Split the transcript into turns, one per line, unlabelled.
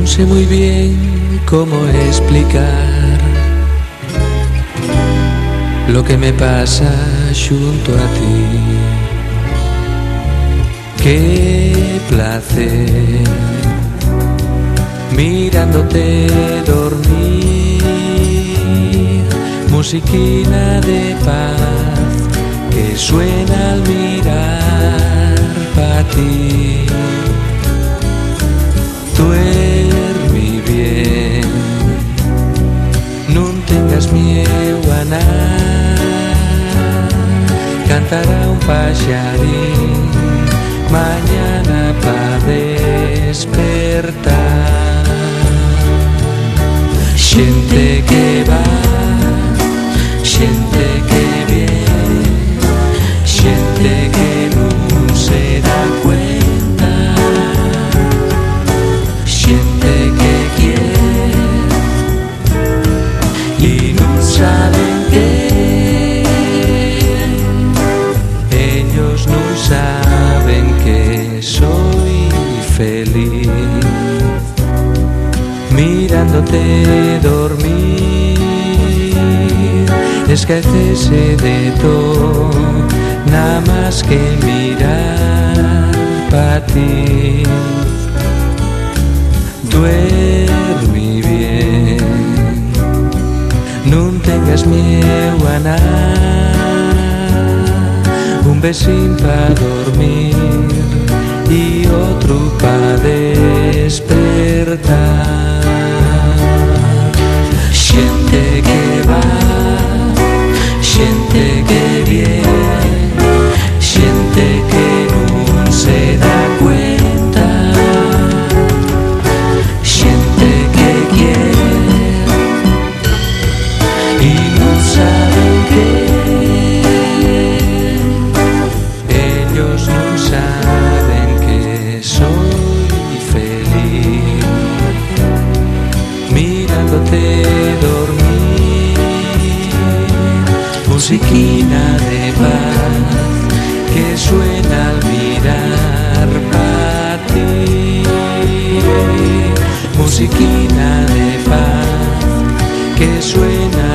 sé muy bien cómo explicar lo que me pasa junto a ti. Qué placer mirándote dormir, musiquina de paz que suena al mirar para ti. Duermi bien, no tengas miedo a nada, cantará un pajarín mañana para despertar. Gente que va, gente que viene, gente que no se da cuenta, gente que quiere y no saben qué. Ellos no saben que soy feliz mirándote dormir. Esquecese de todo, nada más que mirar para ti. Duermi bien, no tengas miedo a nada. Un besín para dormir y otro para despertar. Gente que va, gente que viene, gente que no se da cuenta, gente que quiere y no saben qué. Ellos no saben que soy feliz mirándote dormir, musiquina de paz que suena al mirar para ti. Musiquina de paz que suena